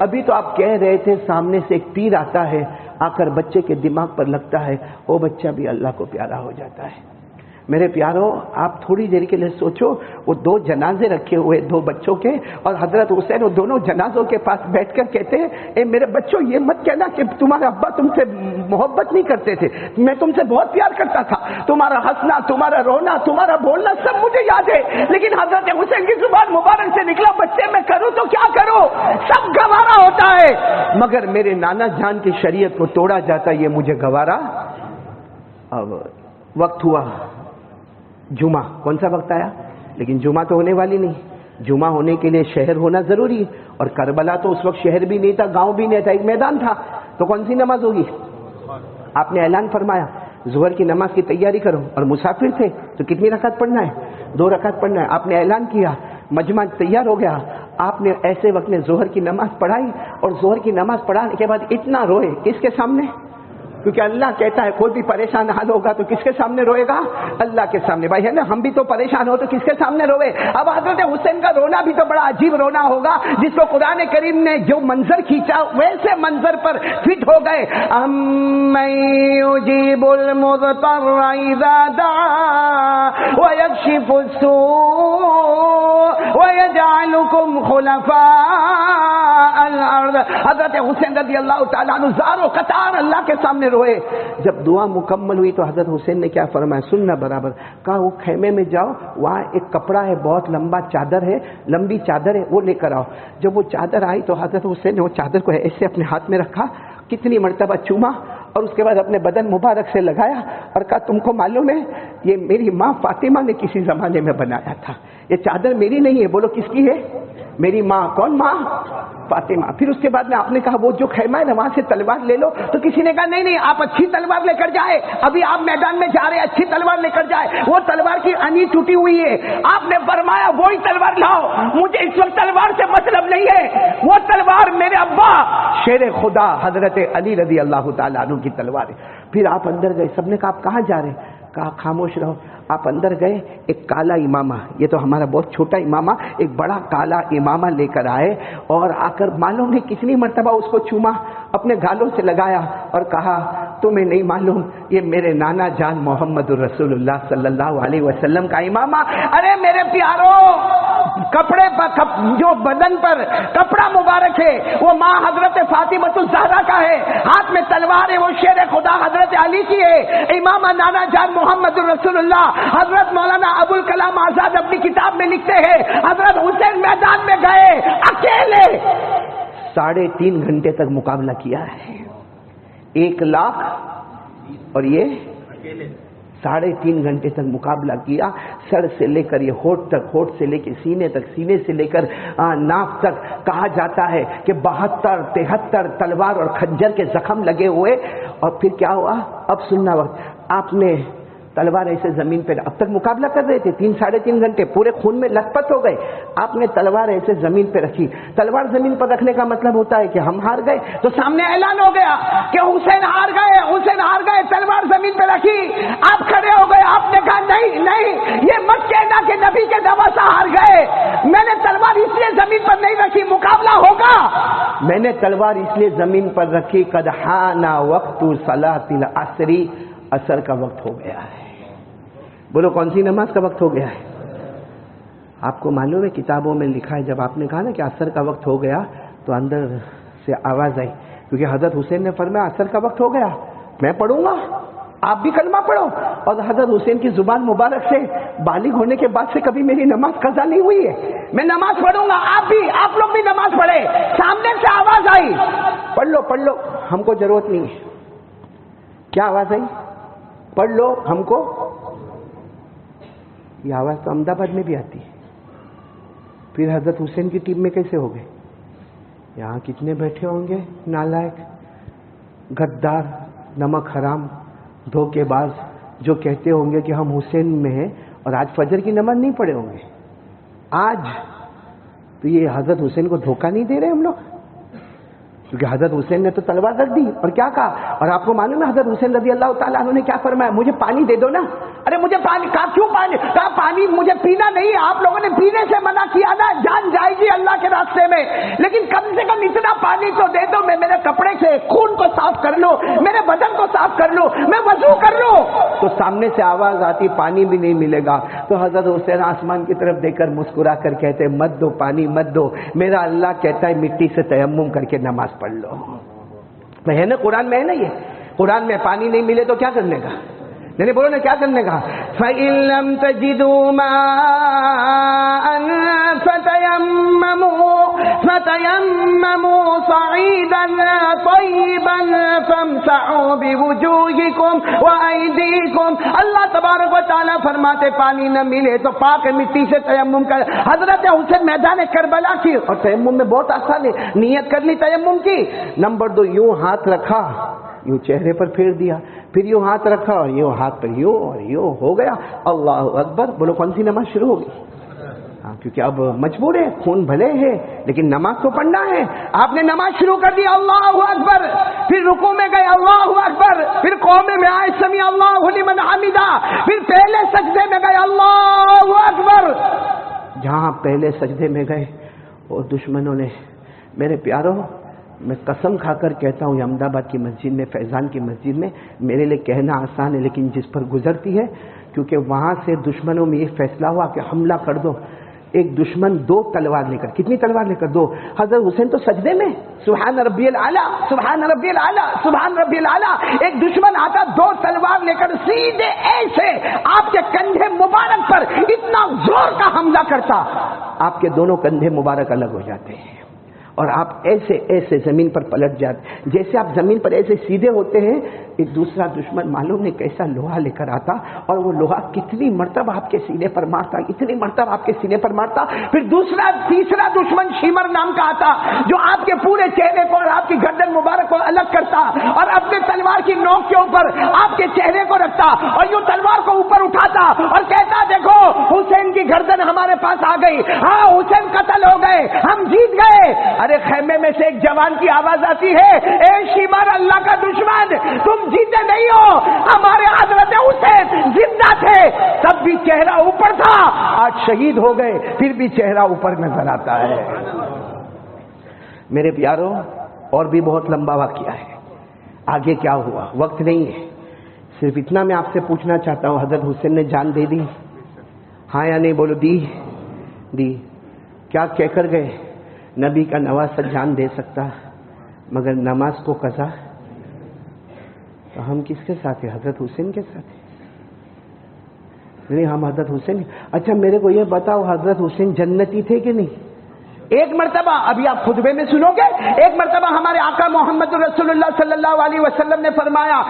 ابھی تو آپ کہہ رہے تھے سامنے سے ایک تیر آتا ہے، آ کر بچے کے دماغ پر لگتا ہے، وہ بچہ بھی اللہ کو پیارا ہو جاتا ہے. میرے پیاروں، آپ تھوڑی دیر کے لیے سوچو، وہ 2 جنازے رکھے ہوئے 2 بچوں کے، اور حضرت حسین وہ دونوں جنازوں کے پاس بیٹھ کر کہتے ہیں اے میرے بچوں، یہ مت کہنا کہ تمہارا ابا تم سے محبت نہیں کرتے تھے، میں تم سے بہت پیار کرتا تھا، تمہارا ہنسنا، تمہارا رونا، تمہارا بولنا سب مجھے یاد ہے، لیکن حضرت حسین کی زبان مبارک سے نکلا بچے میں کروں تو کیا کروں، سب گوارا ہوتا ہے، مگر میرے نانا جان کی شریعت کو توڑا جاتا، یہ مجھے گوارا. اب وقت ہوا جمعہ، کون سا وقت آیا؟ لیکن جمعہ تو ہونے والی نہیں. جمعہ ہونے کے لیے شہر ہونا ضروری ہے، اور کربلا تو اس وقت شہر بھی نہیں تھا، گاؤں بھی نہیں تھا، ایک میدان تھا. تو کون سی نماز ہوگی؟ آپ نے اعلان فرمایا ظہر کی نماز کی تیاری کرو، اور مسافر تھے تو کتنی رکعت پڑھنا ہے؟ 2 رکعت پڑھنا ہے. آپ نے اعلان کیا، مجمع تیار ہو گیا، آپ نے ایسے وقت میں ظہر کی نماز پڑھائی، اور ظہر کی نماز پڑھانے کے بعد اتنا روئے، کس کے سامنے؟ کیونکہ اللہ کہتا ہے کوئی بھی پریشان حال ہوگا تو کس کے سامنے روئے گا؟ اللہ کے سامنے. بھائی ہے نا, ہم بھی تو پریشان ہو تو کس کے سامنے روئے؟ اب حضرت حسین کا رونا بھی تو بڑا عجیب رونا ہوگا جس کو قرآن کریم نے جو منظر کھینچا ویسے منظر پر فٹ ہو گئے. امن یجیب المضطر اذا دعا ویکشف السوء ویجعلکم خلفاء الارض. حضرت حسین رضی اللہ تعالیٰ عنہ زار و قطار اللہ کے سامنے روئے. جب دعا مکمل ہوئی تو حضرت حسین نے کیا فرمایا؟ سننا برابر. کہا وہ خیمے میں جاؤ, وہاں ایک کپڑا ہے, بہت لمبا چادر ہے, لمبی چادر ہے, وہ لے کر آؤ. جب وہ چادر آئی تو حضرت حسین نے وہ چادر کو ایسے اپنے ہاتھ میں رکھا, کتنی مرتبہ چوما, اور اس کے بعد اپنے بدن مبارک سے لگایا اور کہا تم کو معلوم ہے یہ میری ماں فاطمہ نے کسی زمانے میں بنایا تھا, یہ چادر میری نہیں ہے. بولو کس کی ہے؟ میری ماں. کون ماں؟ فاطمہ. پھر اس کے بعد میں آپ نے کہا وہ جو خیمہ ہے نا وہاں سے تلوار لے لو, تو کسی نے کہا نہیں نہیں آپ اچھی تلوار لے کر جائے, ابھی آپ میدان میں جا رہے ہیں, اچھی تلوار لے کر جائے, وہ تلوار کی انی ٹوٹی ہوئی ہے. آپ نے فرمایا وہی تلوار لاؤ, مجھے اس وقت تلوار سے مطلب نہیں ہے, وہ تلوار میرے ابا شیر خدا حضرت علی رضی اللہ تعالیٰ عنہ کی تلوار ہے. پھر آپ اندر گئے, سب نے کہا آپ کہاں جا رہے ہیں؟ کہا خاموش رہو. آپ اندر گئے, ایک کالا امامہ, یہ تو ہمارا بہت چھوٹا امامہ, ایک بڑا کالا امامہ لے کر آئے اور آ کر معلوم نہیں کتنی مرتبہ اس کو چوما, اپنے گالوں سے لگایا اور کہا تمہیں نہیں معلوم یہ میرے نانا جان محمد الرسول اللہ صلی اللہ علیہ وسلم کا امامہ. ارے میرے پیاروں, کپڑے پر جو بدن پر کپڑا مبارک ہے وہ ماں حضرت فاطمہ الزہرا کا ہے, ہاتھ میں تلوار ہے وہ شیر خدا حضرت علی کی ہے. امامہ نانا جان محمد الرسول اللہ. حضرت مولانا ابوالکلام آزاد اپنی کتاب میں لکھتے ہیں حضرت حسین میدان میں گئے اکیلے 3.5 گھنٹے تک مقابلہ کیا ہے. 1 لاکھ اور یہ 3.5 گھنٹے تک مقابلہ کیا, سر سے لے کر یہ ہونٹ تک, ہونٹ سے لے کے سینے تک, سینے سے لے کر ناک تک. کہا جاتا ہے کہ 72-73 تلوار اور خنجر کے زخم لگے ہوئے. اور پھر کیا ہوا؟ اب سننا وقت. آپ نے تلوار ایسے زمین پہ, اب تک مقابلہ کر رہے تھے 3-3.5 گھنٹے, پورے خون میں لت پت ہو گئے. آپ نے تلوار ایسے زمین پہ رکھی. تلوار زمین پر رکھنے کا مطلب ہوتا ہے کہ ہم ہار گئے, تو سامنے اعلان ہو گیا کہ حسین ہار گئے, حسین ہار گئے. تلوار زمین پہ رکھی, آپ کھڑے ہو گئے. آپ نے کہا نہیں نہیں, یہ مت کہنا کہ نبی کے دوا سے ہار گئے. میں نے تلوار اس لیے زمین پر نہیں رکھی, مقابلہ ہوگا. میں نے تلوار اس لیے زمین پر رکھی قد حان وقت صلاۃ العصر, عصر کا وقت ہو گیا ہے. بولو کون سی نماز کا وقت ہو گیا ہے؟ آپ کو معلوم ہے کتابوں میں لکھا ہے, جب آپ نے کہا نا کہ عصر کا وقت ہو گیا تو اندر سے آواز آئی, کیونکہ حضرت حسین نے فرمایا عصر کا وقت ہو گیا, میں پڑھوں گا, آپ بھی کلمہ پڑھو. اور حضرت حسین کی زبان مبارک سے بالغ ہونے کے بعد سے کبھی میری نماز قضا نہیں ہوئی ہے, میں نماز پڑھوں گا, آپ لوگ بھی نماز پڑھے. سامنے سے آواز آئی, پڑھ لو, ہم کو ضرورت نہیں ہے. کیا آواز آئی؟ پڑھ لو, ہم کو. یہ آواز تو احمد آباد میں بھی آتی ہے. پھر حضرت حسین کی ٹیم میں کیسے ہو گئے؟ یہاں کتنے بیٹھے ہوں گے نالائق, غدار, نمک حرام, دھوکے باز, جو کہتے ہوں گے کہ ہم حسین میں ہیں اور آج فجر کی نماز نہیں پڑھے ہوں گے. آج تو یہ حضرت حسین کو دھوکہ نہیں دے رہے ہم لوگ, کیونکہ حضرت حسین نے تو تلوار رکھ دی اور کیا کہا. اور آپ کو معلوم ہے حضرت حسین رضی اللہ تعالیٰ عنہ نے کیا فرمایا؟ مجھے پانی دے دو نا. ارے مجھے پانی, کہا کیوں پانی؟ کہا پانی مجھے پینا نہیں, آپ لوگوں نے پینے سے منع کیا نا, جان جائے گی اللہ کے راستے میں, لیکن کم سے کم اتنا پانی تو دے دو, میں میرے کپڑے سے خون کو صاف کر لوں, میرے بدن کو صاف کر لوں, میں وضو کر لوں. تو سامنے سے آواز آتی پانی بھی نہیں ملے گا. تو حضرت حسین آسمان کی طرف دیکھ کر مسکرا کر کہتے مت دو پانی, مت دو, میرا اللہ کہتا ہے مٹی سے تیمم کر کے نماز پڑھ لو. ہے نا قرآن میں, ہے نا یہ قرآن میں. پانی نہیں ملے تو کیا کرنے کا؟ نہیں بولو نا, کیا کرنے کا؟ فَإِن لَّمْ تَجِدُوا مَاءً فَتَيَمَّمُوا صَعِيدًا طَيِّبًا فَامْسَحُوا بِوُجُوهِكُمْ وَأَيْدِيكُمْ. اللہ تبارک و تعالیٰ فرماتے پانی نہ ملے تو پاک مٹی سے تیمم کر. حضرت حسین میدان کربلا کی, اور تیمم میں بہت آسان ہے, نیت کر لی تیمم کی. نمبر 2, یوں ہاتھ رکھا, یوں چہرے پر پھیر دیا, پھر یوں ہاتھ رکھا اور یوں ہاتھ پر یوں اور یوں ہو گیا. اللہ اکبر. بولو کون سی نماز شروع ہوگی؟ ہاں کیونکہ اب مجبور ہے، خون بھلے ہے لیکن نماز تو پڑھنا ہے. آپ نے نماز شروع کر دی اللہ اکبر، پھر رکوع میں گئے اللہ اکبر، پھر قوم میں آئے سمیع اللہ لمن حمدہ، پھر پہلے سجدے میں گئے اللہ اکبر. جہاں پہلے سجدے میں گئے اور دشمنوں نے، میرے پیاروں میں قسم کھا کر کہتا ہوں، احمد آباد کی مسجد میں، فیضان کی مسجد میں، میرے لیے کہنا آسان ہے لیکن جس پر گزرتی ہے، کیونکہ وہاں سے دشمنوں میں یہ فیصلہ ہوا کہ حملہ کر دو. ایک دشمن 2 تلوار لے کر، کتنی تلوار لے کر؟ 2. حضرت حسین تو سجدے میں، سبحان ربی الاعلیٰ سبحان ربی الاعلیٰ سبحان ربی الاعلیٰ. ایک دشمن آتا 2 تلوار لے کر سیدھے ایسے آپ کے کندھے مبارک پر اتنا زور کا حملہ کرتا، آپ کے دونوں کندھے مبارک الگ ہو جاتے ہیں اور آپ ایسے ایسے زمین پر پلٹ جاتے. جیسے آپ زمین پر ایسے سیدھے ہوتے ہیں، ایک دوسرا دشمن معلوم نہیں کیسا لوہا لے کر آتا اور وہ لوہا کتنی مرتبہ آپ کے سینے پر مارتا، اتنی مرتبہ آپ کے سینے پر مارتا. پھر تیسرا دشمن شیمر نام کا آتا جو آپ کے پورے چہرے کو اور آپ کی گردن مبارک کو الگ کرتا اور اپنے تلوار کی نوک کے اوپر آپ کے چہرے کو رکھتا اور یوں تلوار کو اوپر اٹھاتا اور کہتا دیکھو حسین کی گردن ہمارے پاس آ گئی، ہاں حسین قتل ہو گئے، ہم جیت گئے. ارے خیمے میں سے ایک جوان کی آواز آتی ہے، اے شیمر اللہ کا دشمن، تم جیتے نہیں ہو، ہمارے حضرت حسین زندہ تھے تب بھی چہرہ اوپر تھا، آج شہید ہو گئے پھر بھی چہرہ اوپر نظر آتا ہے. میرے پیاروں اور بھی بہت لمبا واقعہ ہے، آگے کیا ہوا وقت نہیں ہے، صرف اتنا میں آپ سے پوچھنا چاہتا ہوں، حضرت حسین نے جان دے دی؟ ہاں یا نہیں بولو؟ دی. کیا کہہ کر گئے؟ نبی کا نواسہ جان دے سکتا مگر نماز کو قضا. تو ہم کس کے ساتھ ہیں؟ حضرت حسین کے ساتھ ہیں. نہیں ہم حضرت حسین. اچھا میرے کو یہ بتاؤ حضرت حسین جنتی تھے کہ نہیں؟ ایک مرتبہ ابھی آپ خطبے میں سنو گے، ایک مرتبہ ہمارے آقا محمد رسول اللہ صلی اللہ علیہ وسلم نے فرمایا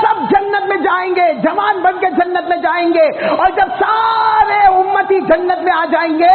سب جنت میں جائیں گے، جوان بن کے جنت میں جائیں گے، اور جب سارے امتی جنت میں آ جائیں گے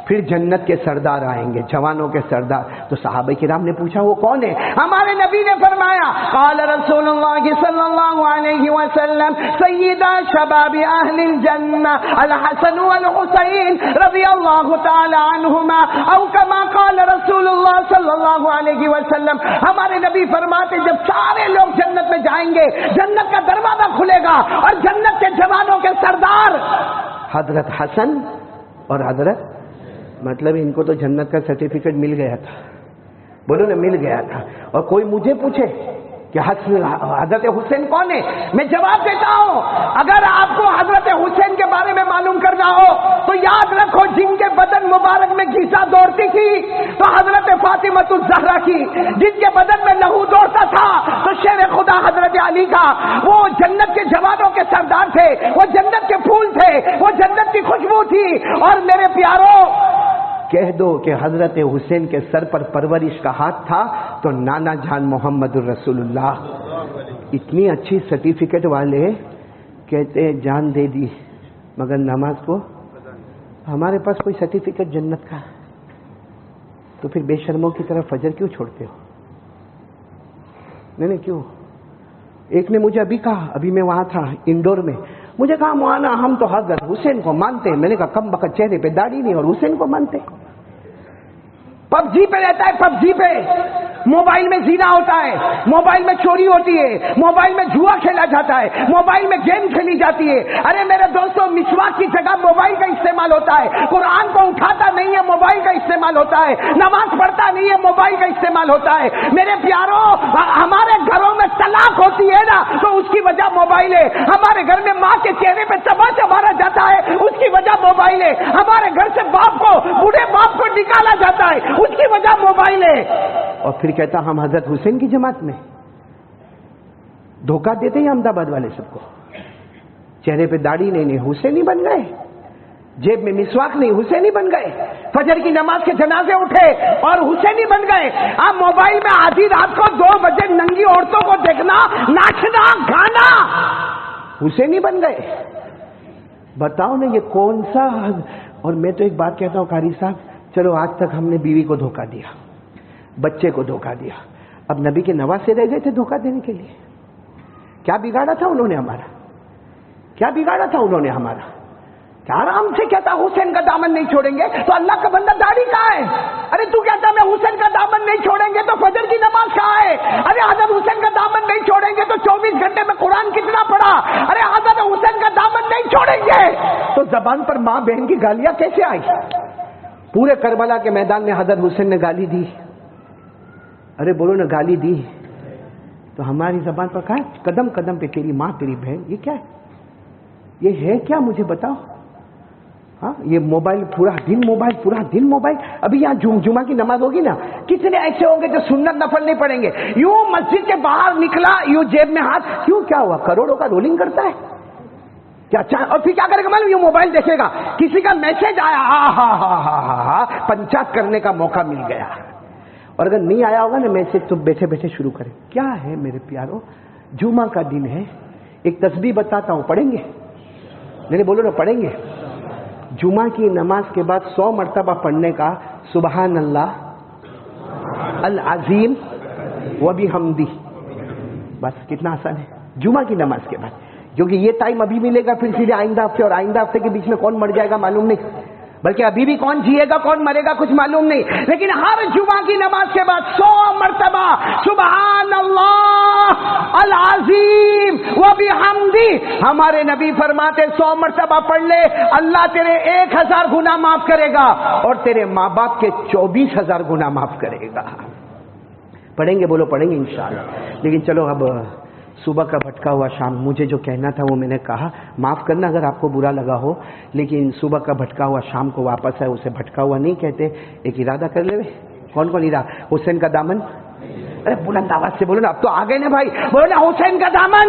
پھر جنت کے سردار آئیں گے، جوانوں کے سردار. تو صحابہ کرام نے پوچھا وہ کون ہے؟ ہمارے نبی نے فرمایا قال رسول اللہ صلی اللہ علیہ وسلم سیدہ شباب اہل الجنہ الحسن والحسین رضی اللہ تعالی عنہما او کما قال رسول اللہ صلی اللہ علیہ وسلم. ہمارے نبی فرماتے جب سارے لوگ جنت میں جائیں گے، جنت کا دروازہ کھلے گا اور جنت کے جوانوں کے سردار حضرت حسن اور حضرت، مطلب ان کو تو جنت کا سرٹیفکیٹ مل گیا تھا، بولو نا مل گیا تھا. اور کوئی مجھے پوچھے کہ حضرت حسین کون ہے، میں جواب دیتا ہوں اگر آپ کو حضرت حسین کے بارے میں معلوم کرنا ہو تو یاد رکھو جن کے بدن مبارک میں گھیسا دوڑتی تھی تو حضرت فاطمہ الزہرا کی، جن کے بدن میں لہو دوڑتا تھا تو شیر خدا حضرت علی کا. وہ جنت کے جوانوں کے سردار تھے، وہ جنت کے پھول تھے، وہ جنت کی خوشبو تھی. اور میرے پیاروں کہہ دو کہ حضرت حسین کے سر پر پرورش کا ہاتھ تھا تو نانا جان محمد الرسول اللہ اتنی اچھی سرٹیفکیٹ والے کہتے ہیں جان دے دی مگر نماز کو. ہمارے پاس کوئی سرٹیفکیٹ جنت کا تو پھر بے شرموں کی طرح فجر کیوں چھوڑتے ہو؟ نہیں کیوں؟ ایک نے مجھے ابھی کہا، ابھی میں وہاں تھا انڈور میں، مجھے کہا مولانا ہم تو حضرت حسین کو مانتے ہیں. میں نے کہا کم بخت چہرے پہ داڑھی نہیں اور حسین کو مانتے. پب جی پہ رہتا ہے، پب جی پہ موبائل میں زنا ہوتا ہے، موبائل میں چوری ہوتی ہے، موبائل میں جوا کھیلا جاتا ہے، موبائل میں گیم کھیلی جاتی ہے. ارے میرے دوستوں مسواک کی جگہ موبائل کا استعمال ہوتا ہے، قرآن کو اٹھاتا نہیں ہے موبائل کا استعمال ہوتا ہے، نماز پڑھتا نہیں ہے موبائل کا استعمال ہوتا ہے. میرے پیاروں ہمارے گھروں میں طلاق ہوتی ہے نا تو اس کی وجہ موبائل ہے. ہمارے گھر میں ماں کے چہرے پہ تماچا مارا جاتا ہے اس کی وجہ موبائل ہے. ہمارے گھر سے باپ کو، بوڑھے باپ کو نکالا جاتا ہے اس کی وجہ موبائل ہے. اور پھر کہتا ہم حضرت حسین کی جماعت میں. دھوکہ دیتے ہیں احمد آباد والے سب کو. چہرے پہ داڑھی نہیں حسینی بن گئے، جیب میں مسواک نہیں حسینی بن گئے، فجر کی نماز کے جنازے اٹھے اور حسینی بن گئے. آپ موبائل میں آدھی رات کو 2 بجے ننگی عورتوں کو دیکھنا، ناچنا، گانا، حسینی بن گئے. بتاؤ نا یہ کون سا. اور میں تو ایک بات کہتا ہوں قاری صاحب، چلو آج تک ہم نے بیوی کو دھوکہ دیا، بچے کو دھوکہ دیا، اب نبی کے نواسے رہ گئے تھے دھوکہ دینے کے لیے. کیا بگاڑا تھا انہوں نے ہمارا؟ کیا بگاڑا تھا انہوں نے ہمارا؟ کیا آرام سے کہتا حسین کا دامن نہیں چھوڑیں گے تو اللہ کا بندہ داڑھی کہاں ہے؟ ارے تو کہتا میں حسین کا دامن نہیں چھوڑیں گے تو فجر کی نماز کہاں ہے؟ ارے حضرت حسین کا دامن نہیں چھوڑیں گے تو 24 گھنٹے میں قرآن کتنا پڑھا؟ ارے حضرت حسین کا دامن نہیں چھوڑیں گے تو زبان پر ماں بہن کی گالیاں کیسے آئی؟ پورے کربلا کے میدان میں حضرت حسین نے گالی دی. ارے بولو نا گالی دی. تو ہماری زبان پر کہا قدم قدم پہ تیری ماں تیری بہن. یہ کیا ہے؟ یہ ہے کیا؟ مجھے بتاؤ. ہاں یہ موبائل پورا دن موبائل. ابھی یہاں جمعہ کی نماز ہوگی نا, کتنے ایسے ہوں گے جو سنت نفل نہیں پڑھیں گے. یوں مسجد کے باہر نکلا یوں جیب میں ہاتھ, کیوں کیا ہوا؟ کروڑوں کا رولنگ کرتا ہے کیا؟ اور پھر کیا کرے گا معلوم؟ یوں موبائل دیکھے گا, کسی کا میسج آیا, پنچات کرنے کا موقع مل گیا. اور اگر نہیں آیا ہوگا نا میسج تو بیٹھے بیٹھے شروع کریں. کیا ہے میرے پیارو, جمعہ کا دن ہے, ایک تسبیح بتاتا ہوں, پڑھیں گے؟ نہیں بولو نا, پڑھیں گے؟ جمعہ کی نماز کے بعد 100 مرتبہ پڑھنے کا سبحان اللہ العظیم و بحمدہ. بس کتنا آسان ہے جمعہ کی نماز کے بعد. کیونکہ یہ ٹائم ابھی ملے گا, پھر سیدھے آئندہ ہفتے, اور آئندہ ہفتے کے بیچ میں کون مر جائے گا معلوم نہیں, بلکہ ابھی بھی کون جیے گا کون مرے گا کچھ معلوم نہیں. لیکن ہر جمعہ کی نماز کے بعد 100 مرتبہ سبحان اللہ العظیم و بحمدہ. ہمارے نبی فرماتے 100 مرتبہ پڑھ لے, اللہ تیرے 1000 گناہ معاف کرے گا اور تیرے ماں باپ کے 24,000 گناہ معاف کرے گا. پڑھیں گے؟ بولو پڑھیں گے انشاءاللہ. لیکن چلو اب صبح کا بھٹکا ہوا شام, مجھے جو کہنا تھا وہ میں نے کہا, معاف کرنا اگر آپ کو برا لگا ہو, لیکن صبح کا بھٹکا ہوا شام کو واپس ہے, اسے بھٹکا ہوا نہیں کہتے. ایک ارادہ کر لے. کون کون ارادہ؟ حسین کا دامن. ارے بلند آواز سے بولو نا, اب تو آ گئے نا بھائی, بولو نا حسین کا دامن.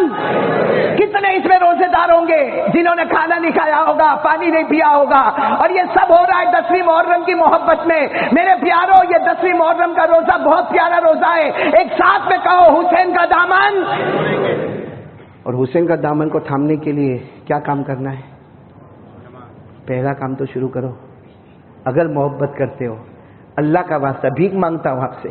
کتنے اس میں روزے دار ہوں گے جنہوں نے کھانا نہیں کھایا ہوگا, پانی نہیں پیا ہوگا, اور یہ سب ہو رہا ہے 10ویں محرم کی محبت میں. میرے پیاروں, یہ 10ویں محرم کا روزہ بہت پیارا روزہ ہے. ایک ساتھ میں کہو حسین کا دامن. اور حسین کا دامن کو تھامنے کے لیے کیا کام کرنا ہے؟ پہلا کام تو شروع کرو. اگر محبت کرتے ہو, اللہ کا واسطہ بھیک مانگتا ہوں آپ سے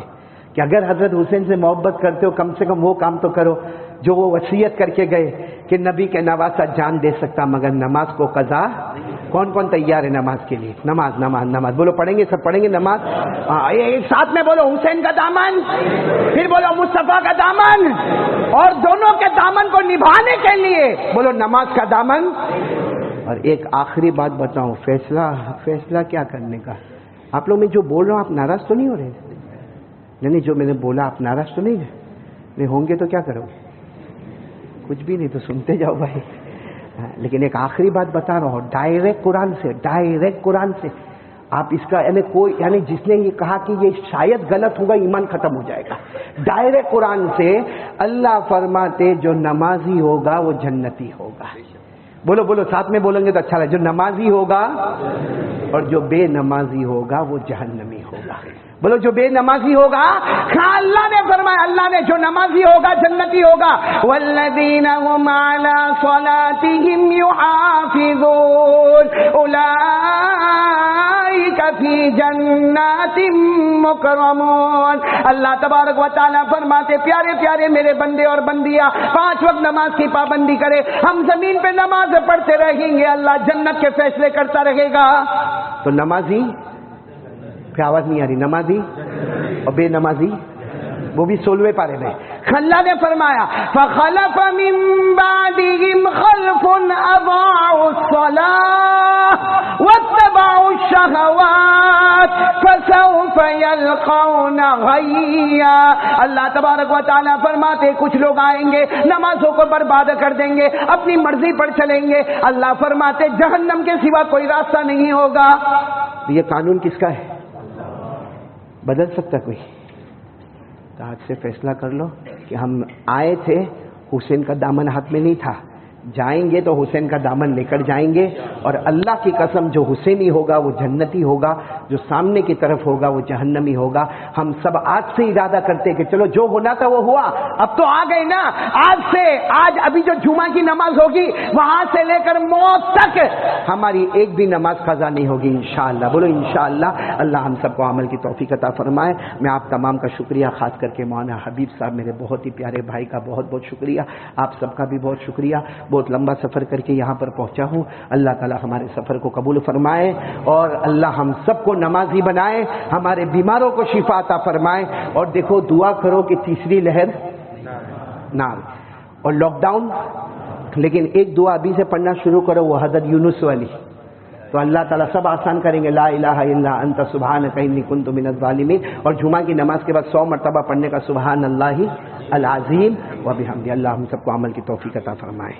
کہ اگر حضرت حسین سے محبت کرتے ہو کم سے کم وہ کام تو کرو جو وہ وصیت کر کے گئے کہ نبی کے نواسہ جان دے سکتا مگر نماز کو قضا. کون کون تیار ہے نماز کے لیے؟ نماز نماز نماز. بولو پڑھیں گے, سب پڑھیں گے نماز. ایک ساتھ میں بولو حسین کا دامن, پھر بولو مصطفیٰ کا دامن, اور دونوں کے دامن کو نبھانے کے لیے بولو نماز کا دامن. اور ایک آخری بات بتاؤں, فیصلہ کیا کرنے کا. آپ لوگ میں جو بول رہا ہوں آپ ناراض تو نہیں ہو رہے؟ نہیں, جو میں نے بولا آپ ناراض تو نہیں ہے؟ نہیں ہوں گے تو کیا کرو گے؟ کچھ بھی نہیں, تو سنتے جاؤ بھائی. لیکن ایک آخری بات بتا رہا ہوں, ڈائریکٹ قرآن سے آپ اس کا یعنی جس نے یہ کہا کہ یہ شاید غلط ہوگا ایمان ختم ہو جائے گا. ڈائریکٹ قرآن سے اللہ فرماتے جو نمازی ہوگا وہ جنتی ہوگا. بولو بولو, ساتھ میں بولیں گے تو اچھا لگے. جو نمازی ہوگا اور جو بے نمازی ہوگا وہ جہنمی ہوگا. بولو جو بے نمازی ہوگا, ہاں اللہ نے فرمایا, اللہ نے جو نمازی ہوگا جنتی ہوگا. والذین هم علی صلاتهم یحافظون اولئک فی جنات مکرمون. اللہ تبارک و تعالی فرماتے پیارے پیارے میرے بندے اور بندیاں 5 وقت نماز کی پابندی کرے, ہم زمین پہ نماز پڑھتے رہیں گے, اللہ جنت کے فیصلے کرتا رہے گا. تو نمازی, پھر آواز نہیں آ رہی, نمازی اور بے نمازی وہ بھی 16ویں پارے میں. اللہ نے فرمایا فخلف من بعدهم خلف اضاعوا الصلاة واتبعوا الشهوات فسوف يلقون غيا. اللہ تبارک و تعالیٰ فرماتے کچھ لوگ آئیں گے نمازوں کو برباد کر دیں گے, اپنی مرضی پر چلیں گے. اللہ فرماتے جہنم کے سوا کوئی راستہ نہیں ہوگا. یہ قانون کس کا ہے؟ بدل سکتا کوئی؟ تو آج سے فیصلہ کر لو کہ ہم آئے تھے, حسین کا دامن ہاتھ میں نہیں تھا, جائیں گے تو حسین کا دامن لے کر جائیں گے. اور اللہ کی قسم جو حسینی ہوگا وہ جنتی ہوگا, جو سامنے کی طرف ہوگا وہ جہنمی ہوگا. ہم سب آج سے ارادہ کرتے کہ چلو جو ہونا تھا وہ ہوا, اب تو آ گئے نا. آج ابھی جو جمعہ کی نماز ہوگی وہاں سے لے کر موت تک ہماری ایک بھی نماز قضا نہیں ہوگی انشاءاللہ. بولو انشاءاللہ. اللہ ہم سب کو عمل کی توفیق عطا فرمائے. میں آپ تمام کا شکریہ, خاص کر کے مولانا حبیب صاحب میرے بہت ہی پیارے بھائی کا بہت بہت شکریہ. آپ سب کا بھی بہت شکریہ. بہت لمبا سفر کر کے یہاں پر پہنچا ہوں. اللہ تعالیٰ ہمارے سفر کو قبول فرمائے اور اللہ ہم سب کو نمازی بنائے, ہمارے بیماروں کو شفا عطا فرمائے. اور دیکھو دعا کرو کہ تیسری لہر نہ اور لاک ڈاؤن, لیکن ایک دعا ابھی سے پڑھنا شروع کرو, وہ حضرت یونس والی, تو اللہ تعالیٰ سب آسان کریں گے. لا الہ الا انت سبحانک انی کنت من الظالمین. اور جمعہ کی نماز کے بعد 100 مرتبہ پڑھنے کا سبحان اللہ العظیم و بحمدہ. اللہ ہم سب کو عمل کی توفیق عطا فرمائے.